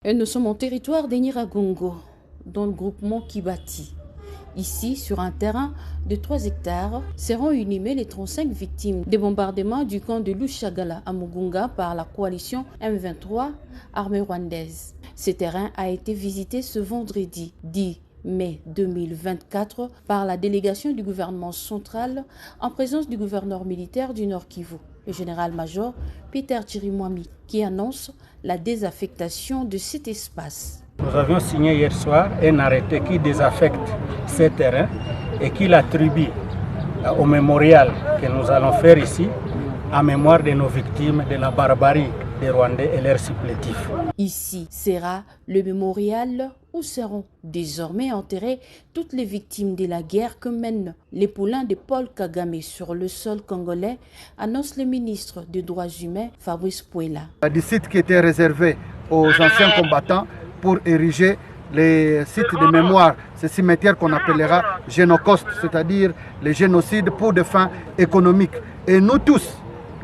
Et nous sommes en territoire d'Enyiragongo, dans le groupement Kibati. Ici, sur un terrain de 3 hectares, seront inhumées les 35 victimes des bombardements du camp de Lushagala à Mugunga par la coalition M23, armée rwandaise. Ce terrain a été visité ce vendredi 10 mai 2024 par la délégation du gouvernement central en présence du gouverneur militaire du Nord Kivu, le général-major Peter Chirimwami, qui annonce la désaffectation de cet espace. Nous avions signé hier soir un arrêté qui désaffecte ces terrains et qui l'attribue au mémorial que nous allons faire ici en mémoire de nos victimes de la barbarie des Rwandais et leurs supplétifs. Ici sera le mémorial où seront désormais enterrées toutes les victimes de la guerre que mènent les poulains de Paul Kagame sur le sol congolais, annonce le ministre des Droits humains Fabrice Puela. Des sites qui étaient réservés aux anciens combattants pour ériger les sites de mémoire, ces cimetières qu'on appellera génocaustes, c'est-à-dire les génocides pour des fins économiques. Et nous tous,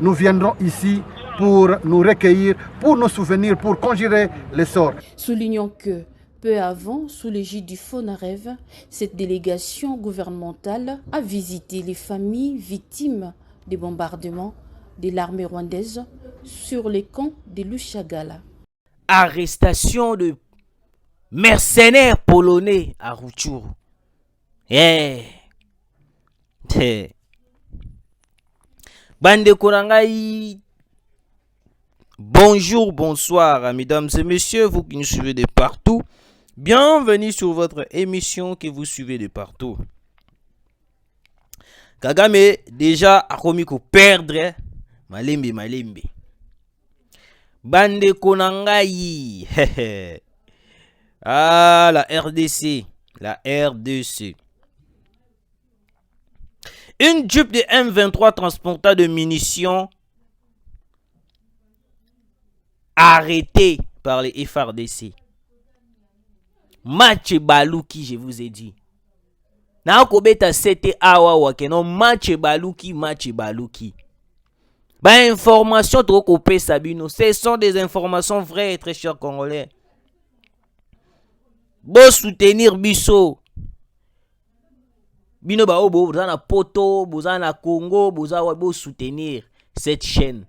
nous viendrons ici pour nous recueillir, pour nous souvenir, pour conjurer les sorts. Soulignons que, peu avant, sous l'égide du FONAREV, cette délégation gouvernementale a visité les familles victimes des bombardements de l'armée rwandaise sur les camps de Lushagala. Arrestation de mercenaires polonais à Rutshuru. Bande Korangai. Bonjour, bonsoir, mesdames et messieurs, vous qui nous suivez de partout. Bienvenue sur votre émission que vous suivez de partout. Kagame déjà a commis qu'on perdre malembe. Bande Konangai. Ah, la RDC. Une Jeep de M23 transportant de munitions arrêté par les FRDC. Match Baluki, je vous ai dit. Na kobeta sete awa wakeno match Baluki. Ba information trop copé Sabino, ce sont des informations vraies et très chers Congolais. Bo soutenir biso. Bino ba obo na poto, boza na Congo, boza wa bo soutenir cette chaîne.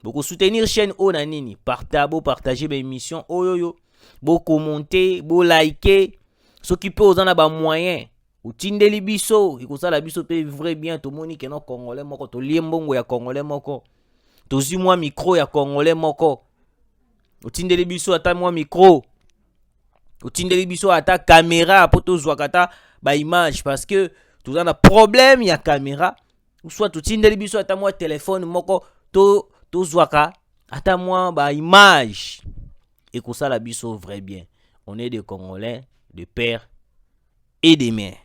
Beaucoup soutenir chaîne Onanini, partager mes émissions, bo commenter, bo liker, s'occuper aux en moyens. Ou tindeli biso, iko sala biso pe vrai bien to moni ke no congolais moko to liembongo ya congolais moko. To zi moi micro ya congolais moko. Ou tindeli biso ata moi micro. Ou tindeli biso ata caméra poto zwakata ba image parce que tout un problème ya caméra. Ou soit to tindeli biso ata moi téléphone moko to zwaka ata moi ba image et que ça la biso vrai bien. On est des Congolais de père et de mère.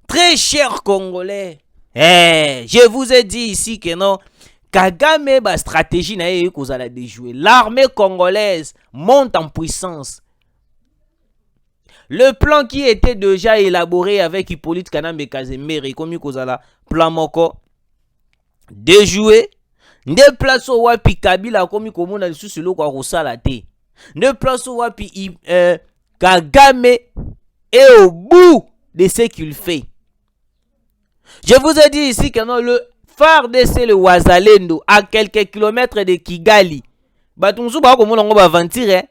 Très chers Congolais, je vous ai dit ici que non Kagame ba stratégie na ye ko za déjouer. L'armée congolaise monte en puissance. Le plan qui était déjà élaboré avec Hippolyte Kanambe Kazemere comme ko za plan moko déjouer. Nde place wapi Kabila komi komona lisusu loko akosala te. Nde place wapi Kagame est au bout de ce qu'il fait. Je vous ai dit ici que non, le FARDC le Wazalendo à quelques kilomètres de Kigali. Batunzu ba komona ngo ba ventire.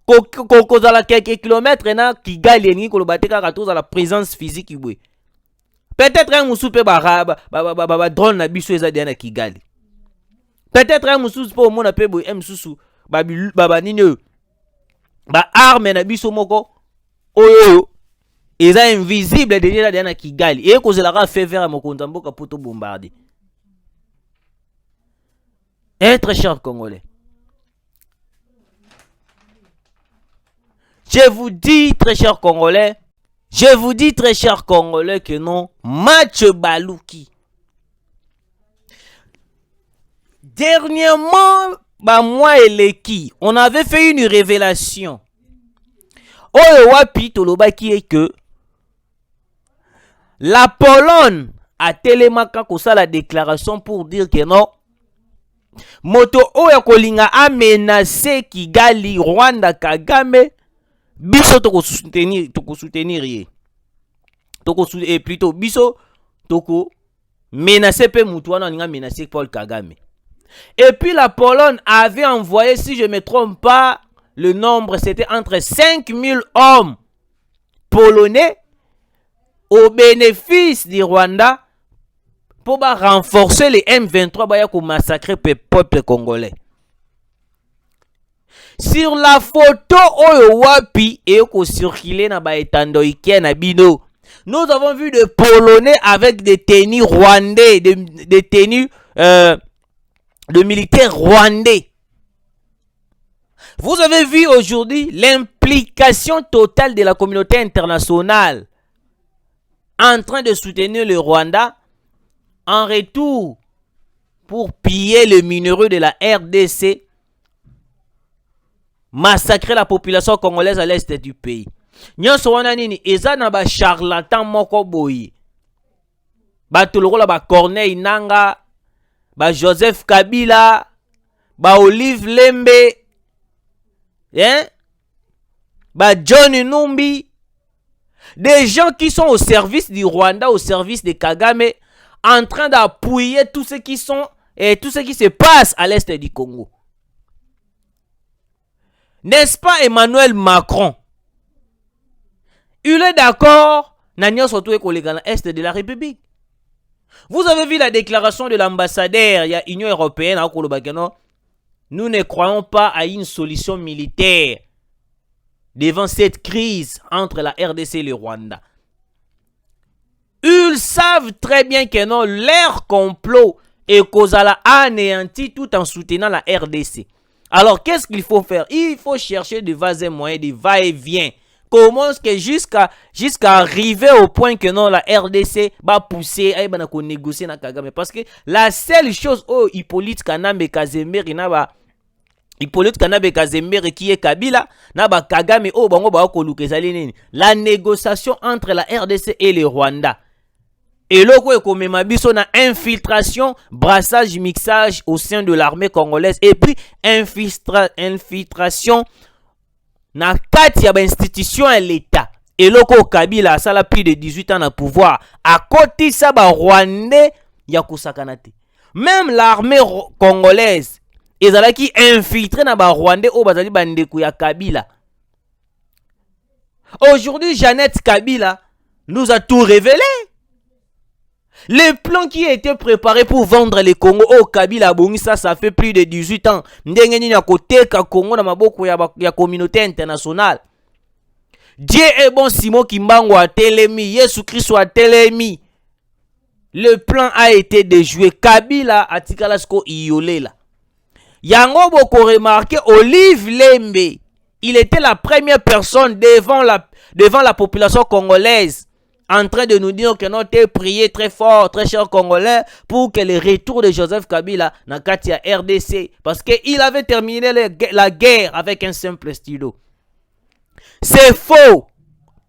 Kozala quelques kilomètres na Kigali ni ko bateka ka toza la présence physique ibwe. Peut-être un moussoupe ba drone na biso eza na Kigali. Peut-être un moussou po mona pe boy moussou ba nini ba arme na biso moko oyo eza invisible déjà na Kigali et kozela ka fait vers mokonza mboka poto bombarder. Très cher Congolais. Je vous dis très cher Congolais que non, match Baluki. Dernièrement, moi et Leki, on avait fait une révélation. Oyo wapi tolobaki est que la Pologne a télémaka kosa la déclaration pour dire que non, moto oyo kolinga a menacer Kigali, Rwanda, Kagame, biso toko soutenir ye. Et plutôt biso toko menacer pe mutu wana ninga menacer Paul Kagame. Et puis la Pologne avait envoyé, si je ne me trompe pas, le nombre c'était entre 5000 hommes polonais au bénéfice du Rwanda pour renforcer les M23 pour massacrer le peuple congolais. Sur la photo oyo wapi et ko circuler na ba etando ikia na bino, nous avons vu des Polonais avec des tenues rwandais, des tenues de militaires rwandais. Vous avez vu aujourd'hui l'implication totale de la communauté internationale en train de soutenir le Rwanda en retour pour piller les minéraux de la RDC, massacrer la population congolaise à l'est du pays. Nyonso wana nini eza na ba charlatan moko boyi. Ba toloko ba Corneille Nanga, ba Joseph Kabila, ba Olive Lembe, ba John Numbi, des gens qui sont au service du Rwanda, au service de Kagame, en train d'appuyer tout ce qui se passe à l'est du Congo. N'est-ce pas Emmanuel Macron? Il est d'accord, Nanya surtout à l'est de la République. Vous avez vu la déclaration de l'ambassadeur, il y a l'Union européenne, nous ne croyons pas à une solution militaire devant cette crise entre la RDC et le Rwanda. Ils savent très bien que non, leur complot est causal anéanti tout en soutenant la RDC. Alors, qu'est-ce qu'il faut faire? Il faut chercher des vases moyens, des va-et-vient. Comment est-ce que jusqu'à arriver au point que non, la RDC va pousser, va négocier na Kagame. Parce que la seule chose, Hippolyte Kanambe Kazemiri, Hippolyte Kanambe Kazemiri qui est Kabila, naba Kagame, la négociation entre la RDC et le Rwanda. Et là, comme biso na infiltration, brassage, mixage au sein de l'armée congolaise. Et puis, infiltration na kati ya ba institution à l'État. Et là, Kabila ça a plus de 18 ans à pouvoir. À côté ça, ba Rwandais, ya kusakanate. Même l'armée congolaise, ils ont qui infiltré na ba Rwandais au bazali bandeku ya Kabila. Aujourd'hui, Jeannette Kabila nous a tout révélé. Les plans qui étaient préparés pour vendre les Congo au Kabila Bongisa, ça fait plus de 18 ans. Ndengeni na koteka Congo na maboko ya communauté internationale. Dieu est bon, Simon Kimbangu a telemi, Yesu Christ a telemi. Le plan a été déjoué. Kabila a tikalasko iolela. Yango boko remarqué Olive Lembe. Il était la première personne devant la population congolaise en train de nous dire que nous avons prié très fort, très cher Congolais, pour que le retour de Joseph Kabila dans Katia RDC, parce qu'il avait terminé la guerre avec un simple stylo. C'est faux.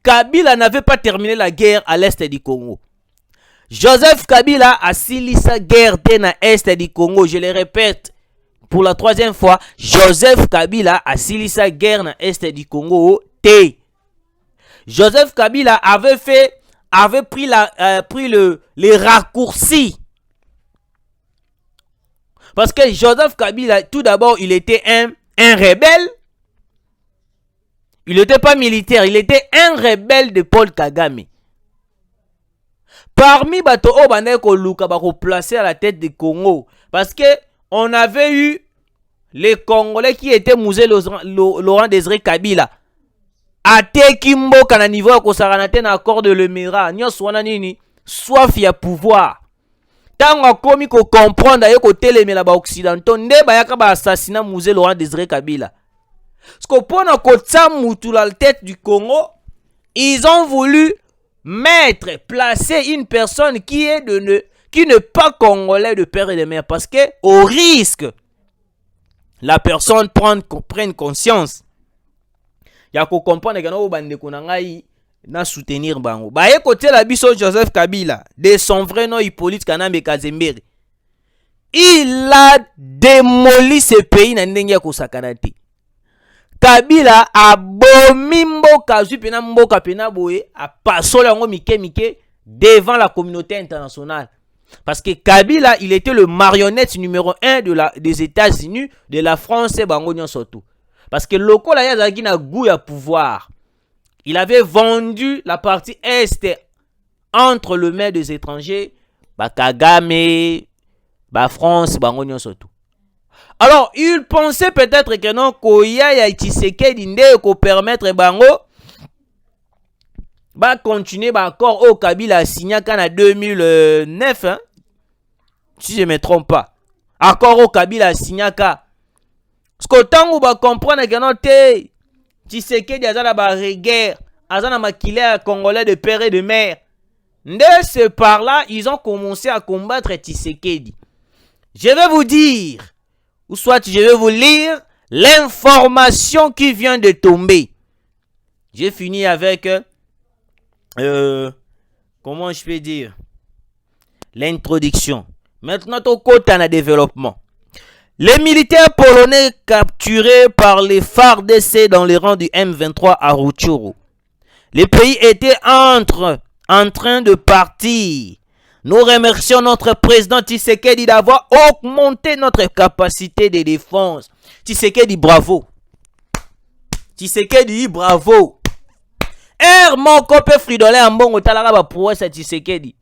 Kabila n'avait pas terminé la guerre à l'est du Congo. Joseph Kabila a scellé sa guerre dans l'est du Congo. Je le répète pour la troisième fois. Joseph Kabila a scellé sa guerre dans l'est du Congo. Joseph Kabila avait pris les raccourcis. Parce que Joseph Kabila, tout d'abord, il était un rebelle. Il n'était pas militaire, il était un rebelle de Paul Kagame. Parmi Bato Obaneko Luka Bako placé à la tête du Congo, parce que on avait eu les Congolais qui étaient Mouzé Laurent Désiré Kabila. Ate Kimbo kana niveau ya kosaranate na accord de l'Emira. Nyos wana nini? Soif ya pouvoir. Tango komi ko comprendre yo ko telemela ba occidentaux nde ba yaka ba assassinat Mouzé Laurent Désiré Kabila. Parce que pour na mutu la tête du Congo, ils ont voulu placer une personne qui n'est pas congolais de père et de mère, parce que au risque la personne prenne conscience. Ya ko comprendre que no bande ko ngai na soutenir bango. Ba ye côté la biso Joseph Kabila, de son vrai nom Hippolyte Kanambe Kazemiri. il a démoli ce pays na ndenge ya kosakana te. Kabila abomi mboka zwi pena mboka pena boye a pasole yango mike devant la communauté internationale. Parce que Kabila, il était le marionnette numéro 1 des États-Unis, de la France et bango surtout. Parce que loko la yazaki na goût à pouvoir. Il avait vendu la partie est entre le mains des étrangers, Kagame, France, bango surtout. Alors, il pensait peut-être que non, Koya ya Tshisekedi nde ko permettre bango continuer encore au Kabila signé en 2009, hein? Si je ne me trompe pas. Accord au Kabila signé parce que tant qu'on va comprendre que non te Tshisekedi azana ba guerre, azana makilé congolais de père et de mère. De ce par là, ils ont commencé à combattre Tshisekedi. Je vais vous dire, ou soit je vais vous lire l'information qui vient de tomber. J'ai fini avec comment je peux dire l'introduction. Maintenant, au côté en développement. Les militaires polonais capturés par les FARDC dans les rangs du M23 à Rutshuru. Les pays étaient en train de partir. Nous remercions notre président Tshisekedi d'avoir augmenté notre capacité de défense. Tshisekedi, bravo. Tshisekedi, bravo. Mon copain Fridolin Ambongo talara ba prouesse Tshisekedi.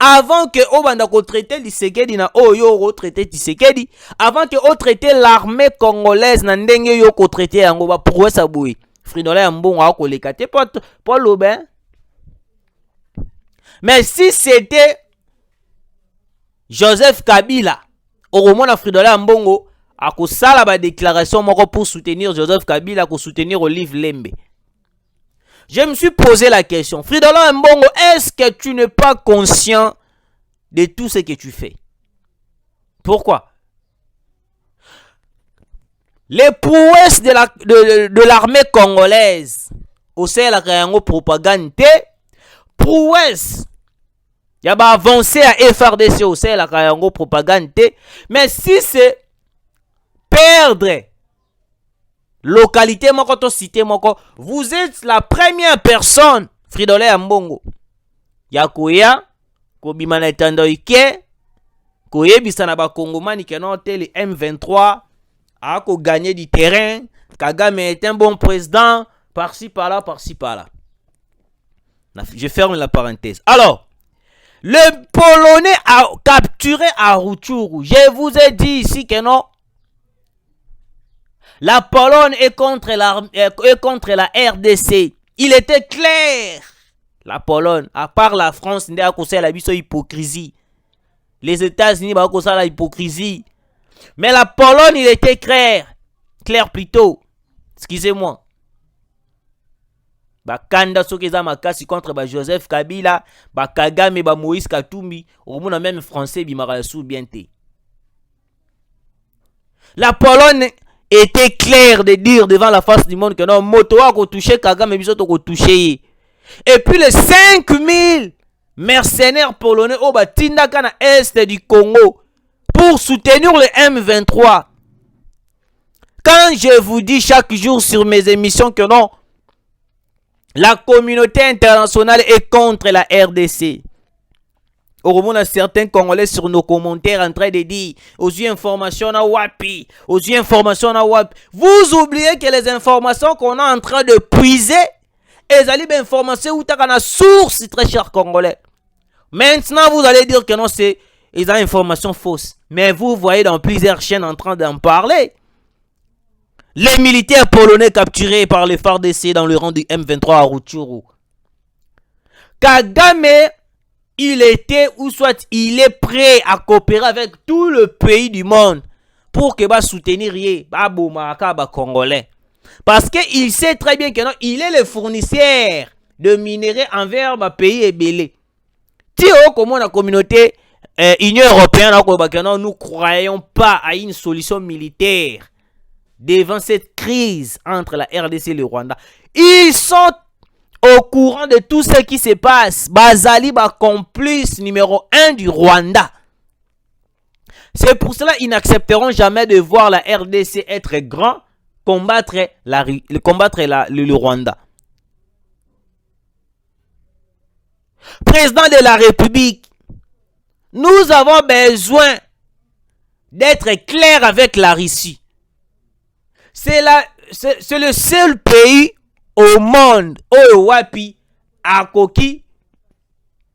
Avant que Obanda ko traiter Tshisekedi na oyo ko traiter Tshisekedi, avant que o traiter l'armée congolaise na ndenge yo ko traiter yango ba prouesse boui. Fridolin Ambongo a ko lekate pour l'Aubin. Mais si c'était Joseph Kabila, au moment Fridolin Ambongo a ko sala ba déclaration moko pour soutenir Joseph Kabila, ko soutenir Olive Lembe. Je me suis posé la question, Fridolin Ambongo, est-ce que tu n'es pas conscient de tout ce que tu fais? Pourquoi? Les prouesses de l'armée congolaise, au sein de la Kayango propagande, prouesses, il y a pas avancé à FRDC au sein de la Kayango propagande, mais si c'est perdre localité moko cité moko, vous êtes la première personne Fridolin Ambongo ya koya kobima na etando ike koyebisa na ba kongomani ke non te le M23 a ko gagner du terrain. Kagame est un bon président, par-ci par-là, par-ci par-là. Je ferme la parenthèse. Alors, le Polonais a capturé à Rutshuru. Je vous ai dit ici que non, la Pologne est contre la RDC. Il était clair. La Pologne, à part la France, n'est pas cause la hypocrisie. Les États-Unis, pas cause la hypocrisie. Mais la Pologne, il était clair. Clair plutôt. Excusez-moi. Kanda Sokeza Makasi contre Joseph Kabila, Kagame, Moïse Katumbi, au monde même français, Bimarassou Bienté. La Pologne était clair de dire devant la face du monde que non, moto a touché Kagame, bisoto ko touché. Et puis les 5000 mercenaires polonais au Batindaka na est du Congo pour soutenir le M23. Quand je vous dis chaque jour sur mes émissions que non, la communauté internationale est contre la RDC. Au moment, certains Congolais sur nos commentaires en train de dire aux informations na wapi, aux informations na wapi. Vous oubliez que les informations qu'on est en train de puiser, elles allaient bien informations où t'as une source, très cher Congolais. Maintenant, vous allez dire que non, c'est des informations fausses. Mais vous voyez dans plusieurs chaînes en train d'en parler. Les militaires polonais capturés par les FARDC dans le rang du M23 à Rutshuru. Kagame, il était ou soit il est prêt à coopérer avec tout le pays du monde pour que va soutenir Congolais. Parce qu'il sait très bien que non, il est le fournisseur de minerais envers le pays ébélé. Comment la communauté Union européenne, nous ne croyons pas à une solution militaire devant cette crise entre la RDC et le Rwanda. Ils sont au courant de tout ce qui se passe. Bazali, complice numéro 1 du Rwanda. C'est pour cela qu'ils n'accepteront jamais de voir la RDC être grand, combattre le Rwanda. Président de la République, nous avons besoin d'être clair avec la Russie. C'est le seul pays au monde où wapi akoki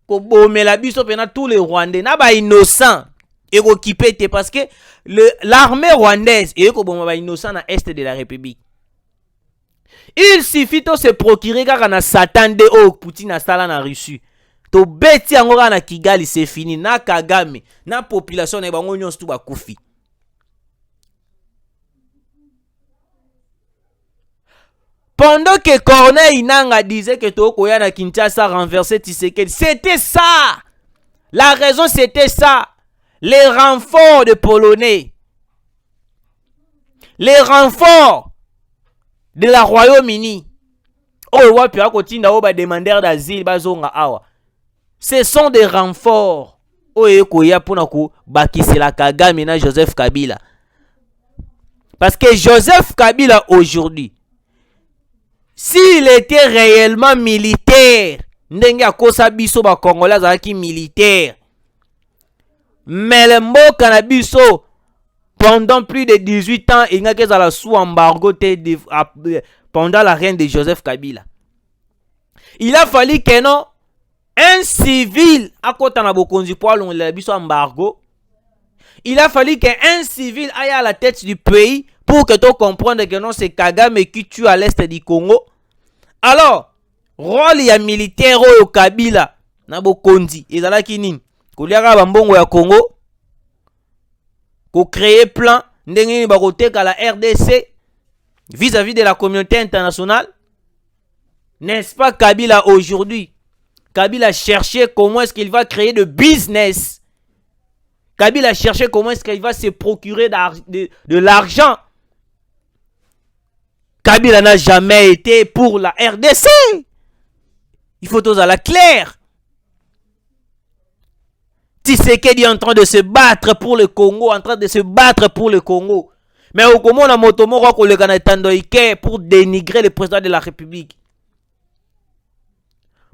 ko bomela biso pena tous les Rwandais na ba innocent et occupé parce que l'armée rwandaise est ko bomba ba innocent na est de la République. Il suffit de se procurer kaka na Satan de o Poutine na sala na Russie. To beti angora na Kigali, c'est fini. Na Kagame, na population na bango nyonso tu bakufi. Pendant que Corneille Nangaa disait que Tokoya na Kinshasa renversait Tshisekedi, c'était ça. La raison c'était ça. Les renforts de Polonais. Les renforts de la Royaume-Uni. Oh, wapi akotinda o ba demandeur d'asile bazonga awa. Ce sont des renforts. Oyekoya pona ko bakisela Kagame na Joseph Kabila. Parce que Joseph Kabila aujourd'hui, s'il était réellement militaire, ndenge akosa biso ba Congolais azalaki militaire. Mais le mboka na biso pendant plus de 18 ans, il n'y a que ça sous embargo pendant la reine de Joseph Kabila. Il a fallu que non un civil à côté na bokonzi pour la biso embargo. Il a fallu qu'un civil aille à la tête du pays pour que tu comprennes que non c'est Kagame qui tue à l'est du Congo. Alors, rôle ya militaire au Kabila na bokonzi ezalaki nini? Koliaka bambongo ya Congo, ko créer plan ndenge ba koteka la RDC vis-à-vis de la communauté internationale. N'est-ce pas Kabila aujourd'hui? Kabila cherchait comment est-ce qu'il va créer de business. Kabila cherchait comment est-ce qu'il va se procurer de l'argent. Kabila n'a jamais été pour la RDC. Il faut tous à la claire. Tshisekedi est en train de se battre pour le Congo, Mais au Congo, on a motomoro pour dénigrer le président de la République.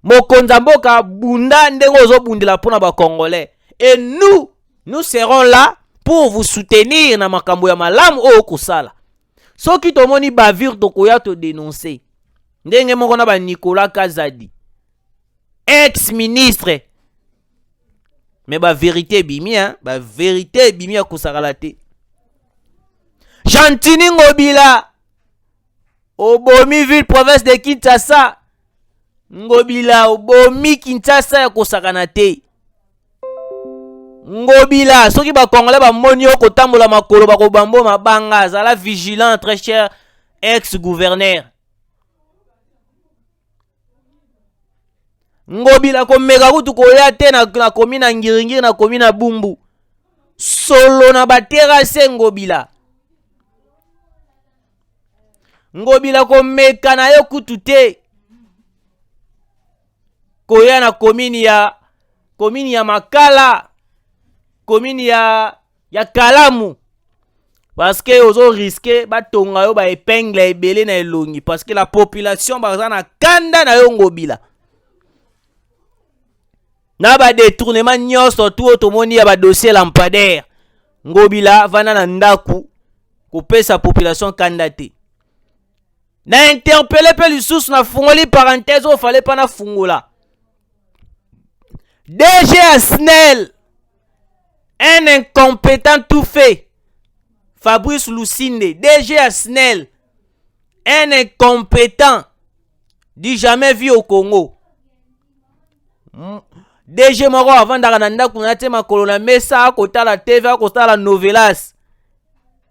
Mokonzamboka bunda ndengozo bundela pona ba Congolais. Et nous serons là pour vous soutenir na makambo ya malamu o kusala. Soki tomoni bavir tokoya to dénoncer. Ndenge moko na ba Nicolas Kazadi, ex-ministre. Mais ba vérité bimi ba vérité bimi ya kusakala te. Jantini Ngobila obomi ville province de Kinshasa. Ngobila obomi Kinshasa ya kusakana te. Ngobila soki ba Congolais ba moni yo kotambola makolo ba kobambo mabanga zala vigilant très cher ex-gouverneur. Ngobila ko mega kutu ko ya te na komina ngiringiri na komina bumbu. Solo na ba terrasse Ngobila. Ngobila ko meka na yo kutu te. Koya na komini ya Makala, komini ya Kalamu. Parce que ozo risqué batonga yo ba épingle ebele na elongi parce que la population baza na kanda na yo Ngobila. Na ba détournement nyonso tout otomoni ya ba dossier lampadaire. Ngobila vana na ndaku kopesa population kanda te. Na interpellé pe lisusu na fungoli parenthèse o fallait pas na fungola. DG Asnel, un incompétent tout fait. Fabrice Lucinde, DG Asnel, un incompétent du jamais vu au Congo. DG Moro avant d'arananda kunate makolo na mesa kota la TV kota la novelas.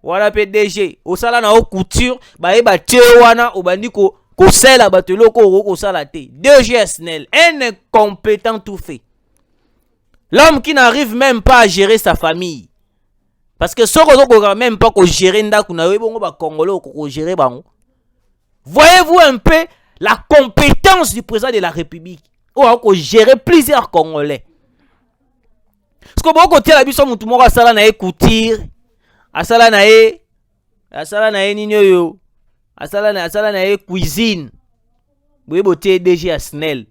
Wala pe DG, osala na o couture, ba e ba wana obandi ko sela batelo ko sala te. DG Asnel, un incompétent tout fait. L'homme qui n'arrive même pas à gérer sa famille. Parce que ce qu'on n'a même pas gérer Congolais, voyez-vous un peu la compétence du président de la République. Ou gérer plusieurs Congolais. Parce que beaucoup de la biso mutu moko asala na ye couture, asala na ye nini yo, asala na ye cuisine. Boye bote DG Snell.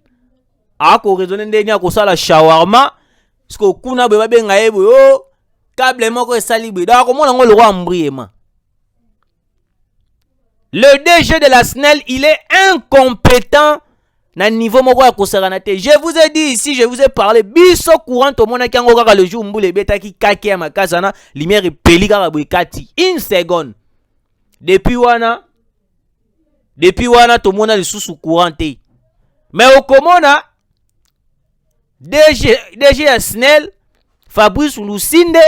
Ako raisonner ndenge akosala shawarma, parce que kuna boye babenga ye boyo câble moko esali boye. Donc komona ngo le roi Mbriema. Le DG de la Snell, il est incompétent na niveau moko ya kosala te. Je vous ai dit ici, je vous ai parlé biso courant to mona kango kaka le jour mbule beta ki kake ya makazana lumière peli kaka boye kati. Une seconde. Depuis wana to mona lisusu courant te. Mais au komona DG ya Snell Fabrice Lusinde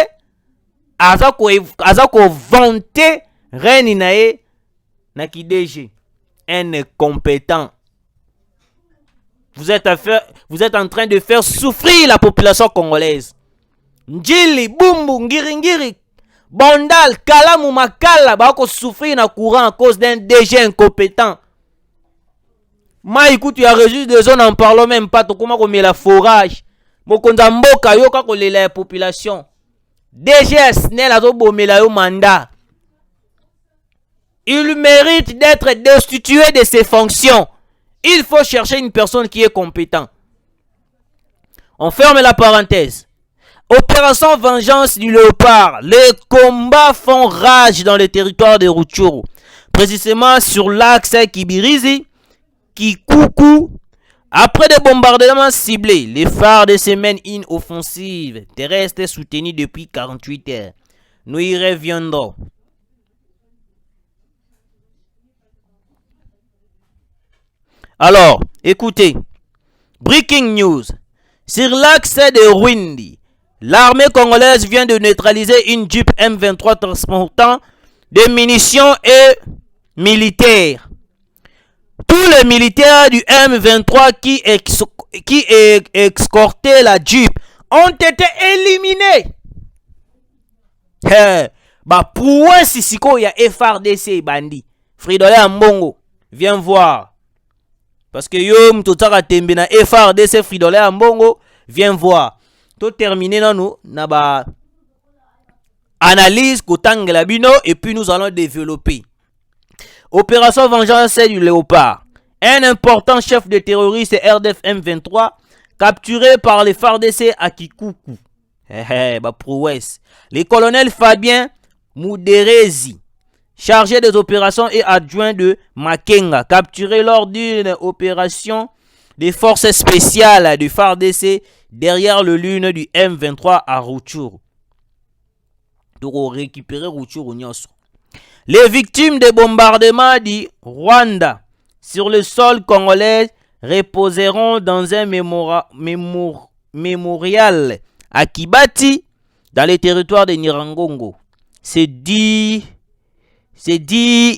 aza ko vanter reine na ye na ki DG. Un incompétent. Vous êtes en train de faire souffrir la population congolaise. Njili, Bumbu, Ngiri, Bandal, Kalamu, Makala, bako souffrir na courant à cause d'un DG incompétent. Écoute, tu as reçu des zones en parlant même pas, tu comment met la forage. Mokonza mboka yo kako la population. DG Snell azo bomela yo mandat. Il mérite d'être destitué de ses fonctions. Il faut chercher une personne qui est compétente. On ferme la parenthèse. Opération Vengeance du Léopard. Les combats font rage dans le territoire de Rutshuru. Précisément sur l'axe Kibirizi, Kikuku. Après des bombardements ciblés, les phares de semaine une offensive terrestre soutenue depuis 48 heures. Nous y reviendrons. Alors, écoutez, breaking news. Sur l'axe de Rwindi, l'armée congolaise vient de neutraliser une Jeep M23 transportant des munitions et militaires. Tous les militaires du M23 qui escortaient la Jeep ont été éliminés. Pourquoi si siko ya FRDC bandi? Fridolin Ambongo, viens voir. Parce que yo mtotaka tembe na FRDC Fridolin Ambongo, viens voir. To terminer nous na ba analyse kotangela bino et puis nous allons développer. Opération Vengeance du Léopard. Un important chef de terroriste RDF M23 capturé par les FARDC à Kikuku. Prouesse. Le colonel Fabien Mouderezi, chargé des opérations et adjoint de Makenga, capturé lors d'une opération des forces spéciales du FARDC derrière le lune du M23 à Rutshuru. Pour récupérer Rutshuru Nyonso. Les victimes des bombardements du Rwanda sur le sol congolais reposeront dans un mémorial à Kibati, dans les territoires de Nirangongo. C'est 10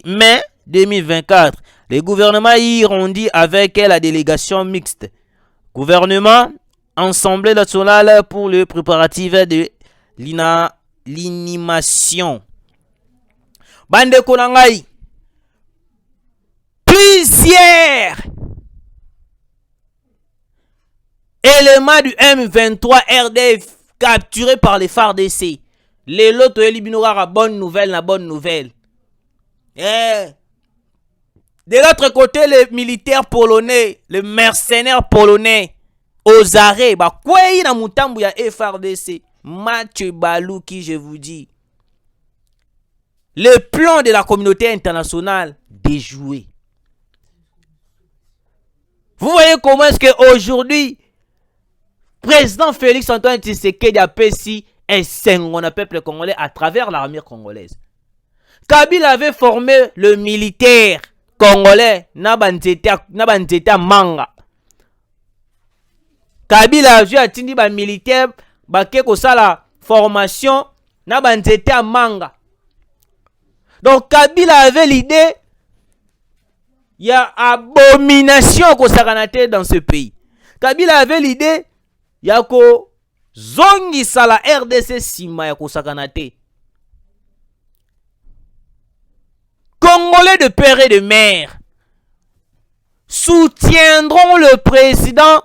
mai 2024. Le gouvernement y rendit avec la délégation mixte. Gouvernement, Assemblée nationale pour le préparatif de l'inhumation. Bande Konangai. Plusieurs éléments du M23 RDF capturés par les FARDC. Les lots élimineront bonne nouvelle. De l'autre côté, les militaires polonais, les mercenaires polonais, aux arrêts, quoi y a mutambu ya FARDC, Mathieu Balou qui je vous dis. Le plan de la communauté internationale déjoué. Vous voyez comment est-ce qu'aujourd'hui, président Félix Antoine Tshisekedi a péci un Senghon peuple congolais à travers l'armée congolaise. Kabila avait formé le militaire congolais Nabanzeta Manga. Kabila a joué à Tindi militaire Bakeko Sala formation Nabanzeta Manga. Donc Kabila avait l'idée, il y a abomination au Saranate dans ce pays. Kabila avait l'idée, il y a ko zongi sala RDC sima ya ko Saranate. Congolais de père et de mère soutiendront le président,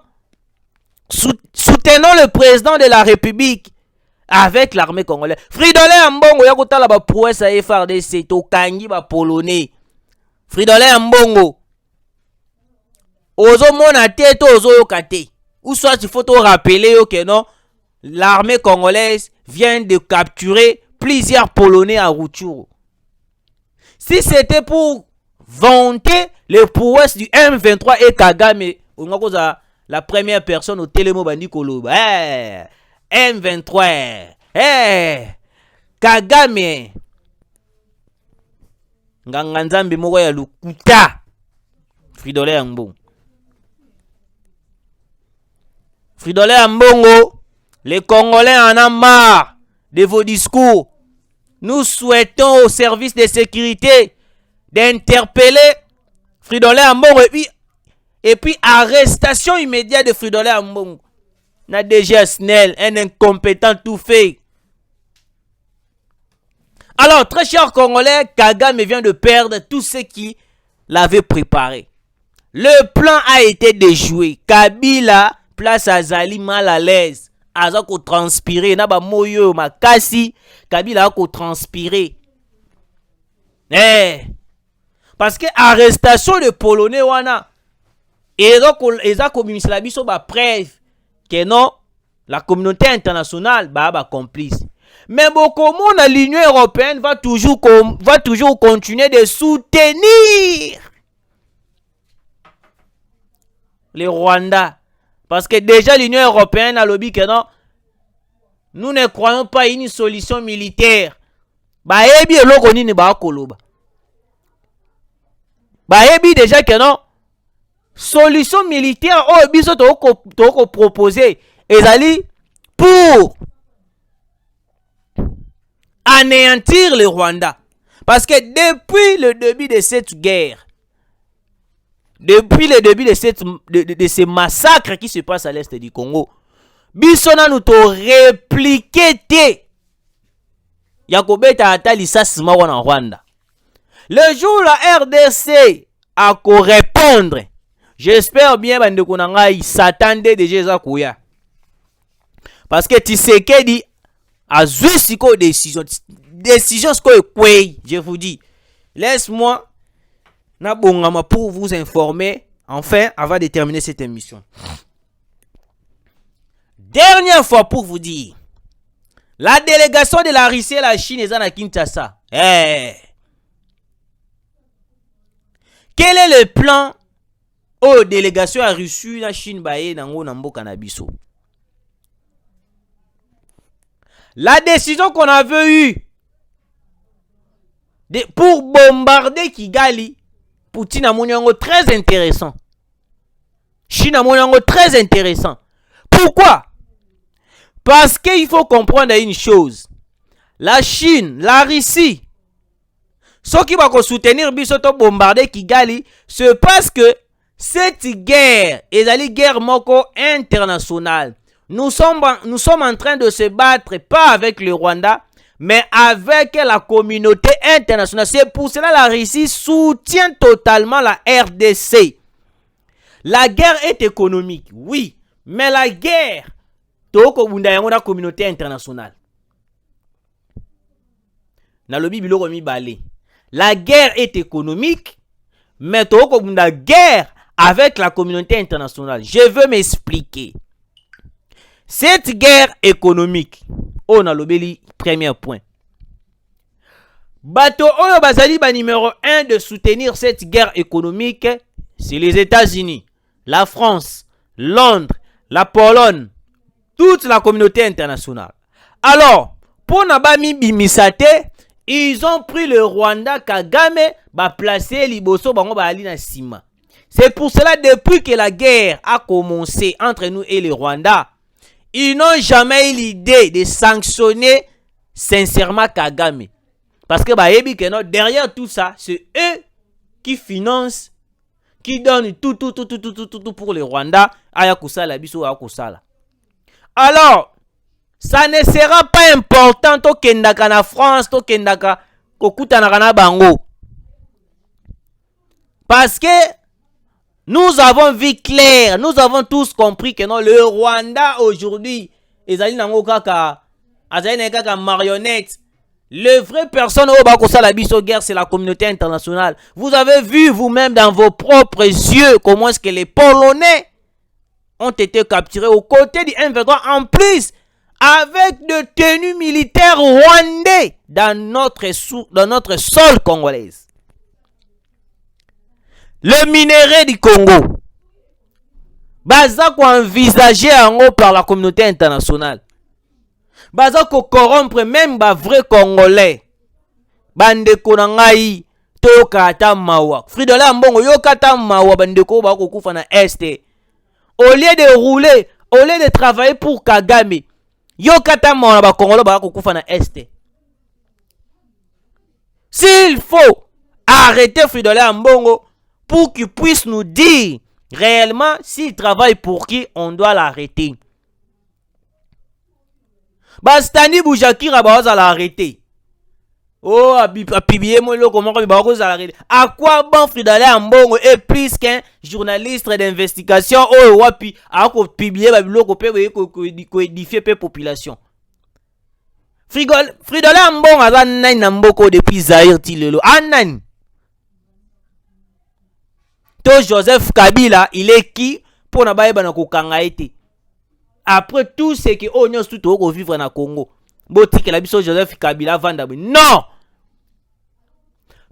soutenant le président de la République avec l'armée congolaise. Fridolin Mbongo ya kotala ba prouesse à FRDC to kangi ba polonais. Fridolin Mbongo ozo mona te to ozo yokate. Ou soit il faut te rappeler que non, l'armée congolaise vient de capturer plusieurs Polonais à Rutshuru. Si c'était pour vanter les prouesses du M23 et Kagame, on a la première personne au télémo bandi koloba. M23. Kagame. Nganganzambe moko ya lukuta. Fridolin Mbongo. Fridolin Mbongo, les Congolais en ont marre de vos discours. Nous souhaitons au service de sécurité d'interpeller Fridolin Mbongo et puis arrestation immédiate de Fridolin Mbongo. Na DG Snell, un incompétent tout fait. Alors, très cher Congolais, Kagame vient de perdre tout ce qu'il avait préparé. Le plan a été déjoué. Kabila place à Zali mal à l'aise. Azako transpirer. Naba moyo makasi. Kabila ako transpirer. Parce que arrestation de Polonais wana. Ezako bimisla biso ba preuve que non, la communauté internationale ba complice. Mais beaucoup monde à l'Union européenne va toujours continuer de soutenir les Rwandais. Parce que déjà l'Union européenne a lobby que non, nous ne croyons pas à une solution militaire. Baebi eloko nini ba koloba. Baebi déjà que non, solution militaire oh biso toko proposer ezali pour anéantir le Rwanda. Parce que depuis le début de cette guerre, depuis le début de ces massacres qui se passent à l'est du Congo, Bissona nous to répliqué te. Yakobeta ata lisasi mawa na Rwanda. Le jour la RDC a ko répondre, j'espère bien bandeko na ngai s'attendait déjà za kuya. Parce que Tshisekedi a joué siko décision siko ekwe, je vous dis. Laisse-moi na bongama pour vous informer, enfin, avant de terminer cette émission. Dernière fois pour vous dire, la délégation de la Russie et la Chine est à Kinshasa. Quel est le plan aux délégations à Russie, la Chine, Baye, Nango, Nambo, Kanabiso? La décision qu'on avait eue pour bombarder Kigali, Poutine a mon très intéressant. Chine a mon très intéressant. Pourquoi? Parce qu'il faut comprendre une chose. La Chine, la Russie, ceux qui vont soutenir Bisoto bombarder Kigali, c'est parce que cette guerre est la guerre moko internationale. Nous sommes en train de se battre pas avec le Rwanda, mais avec la communauté internationale. C'est pour cela que la Russie soutient totalement la RDC. La guerre est économique, oui, mais la guerre, la communauté internationale. La guerre est économique, mais la guerre avec la communauté internationale. Je veux m'expliquer. Cette guerre économique, on a le premier point. Bato Oyo Bazali numéro 1 de soutenir cette guerre économique, c'est les États-Unis, la France, Londres, la Pologne, toute la communauté internationale. Alors, pour Nabami Bimisate, ils ont pris le Rwanda Kagame, placé Liboso Bango Bali na Sima. C'est pour cela, depuis que la guerre a commencé entre nous et le Rwanda, ils n'ont jamais eu l'idée de sanctionner sincèrement Kagame. Parce que derrière tout ça, c'est eux qui financent, qui donnent tout pour le Rwanda. Alors, ça ne sera pas important to kendaka na France, to kendaka kokutana na bango. Parce que nous avons vu clair, nous avons tous compris que non, le Rwanda aujourd'hui, ezali nango kaka azali na kaka marionnette. Le vrai personne au bakosa la biso guerre, c'est la communauté internationale. Vous avez vu vous-même dans vos propres yeux comment est-ce que les Polonais ont été capturés aux côtés du M23, en plus avec de tenues militaires rwandais dans notre sol congolais. Le minerai du Congo, baza ko envisager yango par la communauté internationale. Baza ko corrompre même ba vrai Congolais. Bandeko na ngai to kata mawa. Fridolin Ambongo yo kata mawa bandeko ba ko kufa na este. Au lieu de rouler, au lieu de travailler pour Kagame, yo kata mawa ba Congolais ba ko kufa na este. S'il faut arrêter Fridolin Ambongo pour qu'il puisse nous dire réellement s'il travaille pour qui on doit l'arrêter. Bastani Boujakira baza l'arrêter. Oh, publier moi le comment baza l'arrêter. À quoi bon Fridolin Ambongo est plus qu'un journaliste d'investigation oh wapi a ko publier ba biloko pe ko édifier pe population. Fridolin Ambongo aza nani na mboko depuis Zaire tilelo. Anani. To Joseph Kabila, il est qui pour na baye bana ko kanga été. Après tout ce que on tout au vivre na Congo. Botike la biso Joseph Kabila Vandabe. Non.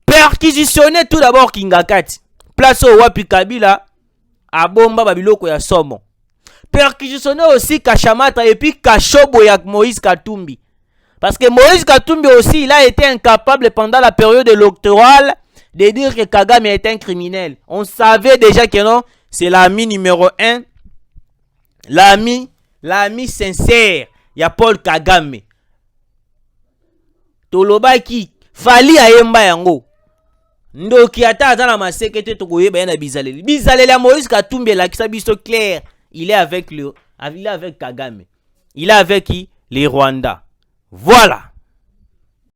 Perquisitionner tout d'abord Kingakati. Place au wapi Kabila a bomba babiloko ya somo. Perquisitionner aussi Kachamata et puis Kachobo ya Moïse Katumbi. Parce que Moïse Katumbi aussi, il a été incapable pendant la période électorale de dire que Kagame est un criminel. On savait déjà que non, c'est l'ami numéro 1. L'ami sincère, il y a Paul Kagame. Toloba qui fali ayemba yango. Ndoki ata azana masekete to koyeba na bizaleli. Bizaleli ya Moïse Katumbi la kisa biso clair, il est avec Kagame. Il est avec qui? Les Rwandais. Voilà.